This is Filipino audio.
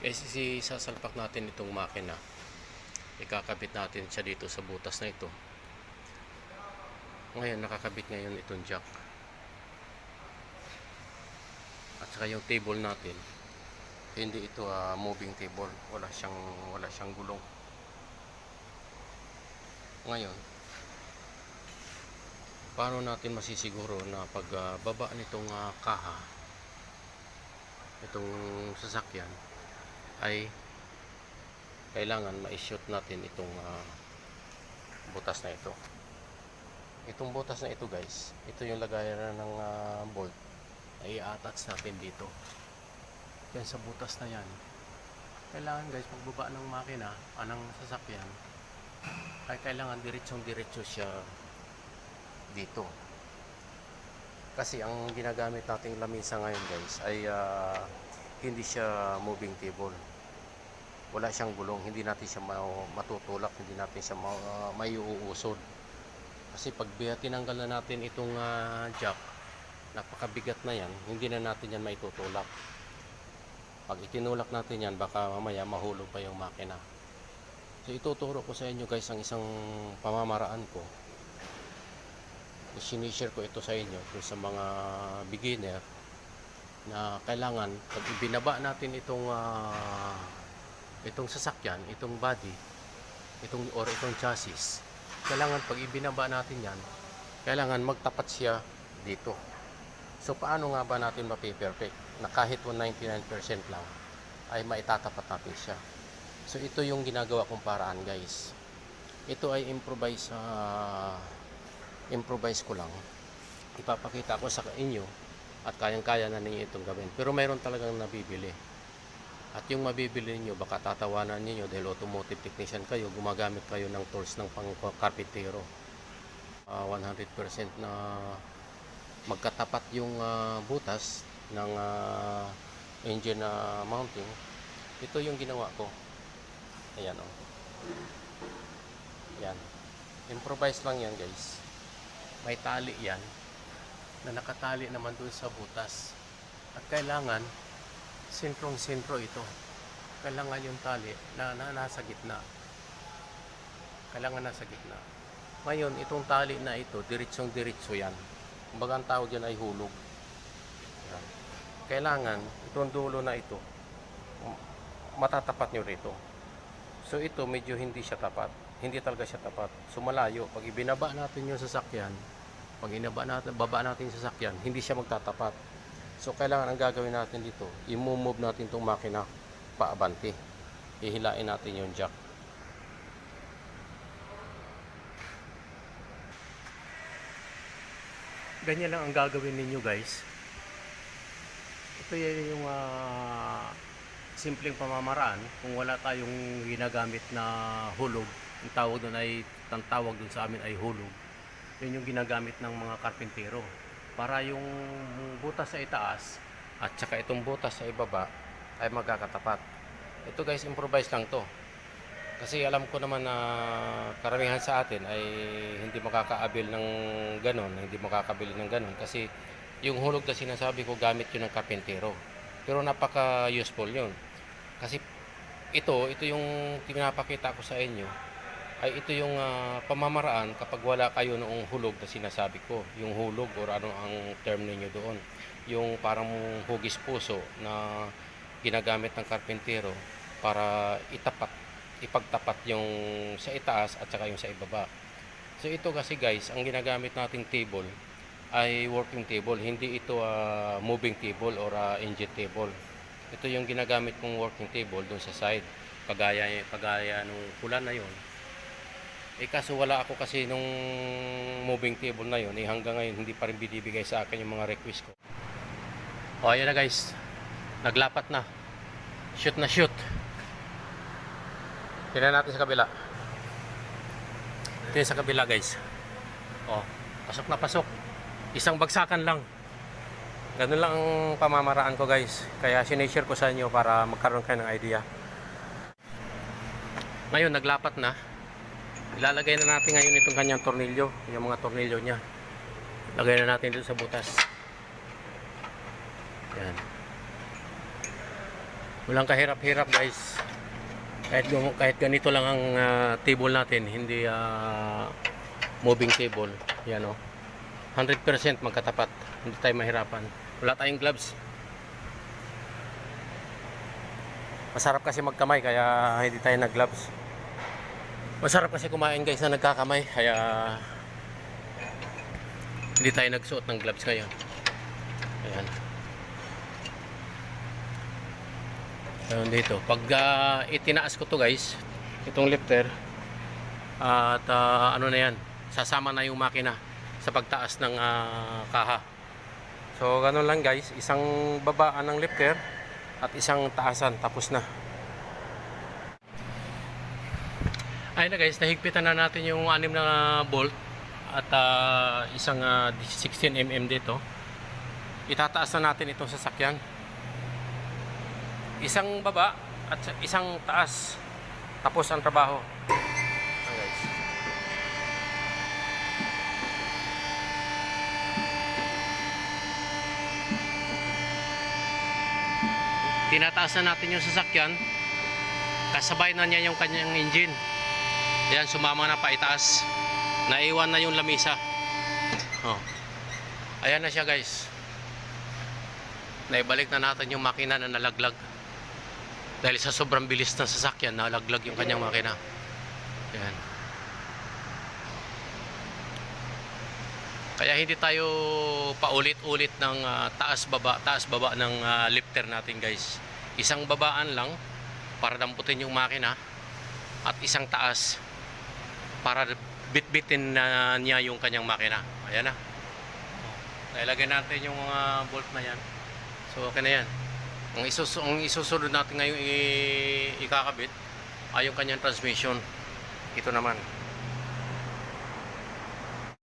Guys, sasalpak natin itong makina. Ikakabit natin siya dito sa butas na ito. Ngayon, nakakabit ngayon itong jack. At saka yung table natin, hindi ito moving table. Wala siyang gulong. Ngayon, paano natin masisiguro na pag baba nitong kaha, itong sasakyan, ay kailangan ma-shoot natin itong butas na ito. Itong butas na ito guys, ito yung lagayan ng bolt ay i-attach natin dito. Yan sa butas na yan. Kailangan guys, pagbaba ng makina, ng sasakyan, ay kailangan diretsong-diretso siya dito. Kasi ang ginagamit nating lamisa ngayon guys ay hindi siya moving table. Wala siyang gulong, hindi natin siya matutulak, hindi natin siya maiuusod. Kasi pag tinanggal na natin itong jack, napakabigat na yan, hindi na natin yan maitutulak. Pag itinulak natin yan, baka mamaya mahulog pa yung makina. So ituturo ko sa inyo guys ang isang pamamaraan ko. Sinishare ko ito sa inyo kung sa mga beginner na kailangan pag ibinaba natin itong sasakyan, itong body, itong chassis, kailangan pag ibinaba natin yan, kailangan magtapat siya dito. So paano nga ba natin mapiperfect na kahit 199% lang ay maitatapat natin siya? So ito yung ginagawa kong paraan guys. Ito ay improvise ko lang. Ipapakita ko sa inyo at kayang-kaya na ninyo itong gawin. Pero mayroon talagang nabibili. At yung mabibili niyo baka tatawanan niyo dahil automotive technician kayo, gumagamit kayo ng tools ng pang-karpintero. 100% na magkatapat yung butas ng engine mounting. Ito yung ginawa ko. Ayan o. Yan. Improvise lang yan guys. May tali yan na nakatali naman dun sa butas. At kailangan sentrong-sentro ito. Kailangan yung tali na nasa gitna. Kailangan nasa gitna. Ngayon, itong tali na ito, diretsong-diretso yan. Kumbaga ang tawag yan ay hulog. Yan. Kailangan, itong dulo na ito, matatapat nyo rito. So ito, medyo hindi siya tapat. Hindi talaga siya tapat. So malayo. Pag ibinaba natin yung sasakyan, pag baba natin yung sasakyan, hindi siya magtatapat. So kailangan ang gagawin natin dito, i-move natin itong makina paabante. Ihilain natin yung jack. Ganyan lang ang gagawin ninyo guys. Ito yung simpleng pamamaraan. Kung wala tayong ginagamit na hulog, ang tawag doon sa amin ay hulog. Yun yung ginagamit ng mga karpintero para yung butas sa itaas at saka itong butas sa ibaba ay magkakatapat. Ito guys, improvise lang to. Kasi alam ko naman na karamihan sa atin ay hindi makakaabil ng ganon, hindi makakabili ng ganon. Kasi yung hulog na sinasabi ko, gamit yun ng karpintero. Pero napaka-useful yun. Kasi ito yung pinapakita ko sa inyo, ay ito yung pamamaraan kapag wala kayo noong hulog na sinasabi ko. Yung hulog or ano ang term ninyo doon. Yung parang hugis puso na ginagamit ng karpintero para ipagtapat yung sa itaas at saka yung sa ibaba. So ito kasi guys, ang ginagamit nating table ay working table. Hindi ito moving table or engine table. Ito yung ginagamit kong working table doon sa side. Kagaya nung pula na yon. Kaso wala ako kasi nung moving table na yun, hanggang ngayon hindi pa rin binibigay sa akin yung mga request ko. O ayan na guys, naglapat na. Shoot na shoot. Tingnan natin sa kabila. Ito yung sa kabila guys. O, pasok na pasok. Isang bagsakan lang. Ganun lang ang pamamaraan ko guys. Kaya sinishare ko sa inyo para magkaroon kayo ng idea. Ngayon naglapat na. Ilalagay na natin ngayon itong kanyang tornilyo, yung mga tornilyo niya. Lagay na natin dito sa butas. Yan. Walang kahirap-hirap guys. Kahit ganito lang ang table natin, hindi moving table. Yan o. 100% magkatapat. Hindi tayo mahirapan. Wala tayong gloves. Masarap kasi magkamay kaya hindi tayo nag-gloves. Masarap kasi kumain guys na nagkakamay kaya hindi tayo nagsuot ng gloves ngayon. Ayan. Ayan dito. Pag itinaas ko to guys, itong lifter at ano na yan, sasama na yung makina sa pagtaas ng kaha. So ganun lang guys, isang babaan ng lifter at isang taasan, tapos na. Ayun na guys, nahigpitan na natin yung 6 na bolt at isang 16mm dito. Itataas na natin itong sasakyan. Isang baba at isang taas, tapos ang trabaho. Ayan guys. Tinataas na natin yung sasakyan, kasabay na niya yung kanyang engine. Ayan, sumama na pa itaas. Naiwan na yung lamisa. Oh. Ayan na siya guys. Naibalik na natin yung makina na nalaglag. Dahil sa sobrang bilis ng sasakyan, nalaglag yung kanyang makina. Ayan. Kaya hindi tayo paulit-ulit ng taas-baba ng lifter natin guys. Isang babaan lang para damputin yung makina at isang taas para bitbitin na niya yung kanyang makina. Ayan na. Nailagay natin yung mga bolt na yan. So okay na yan. Ang isusunod natin ngayon ikakabit ay yung kanyang transmission. Ito naman.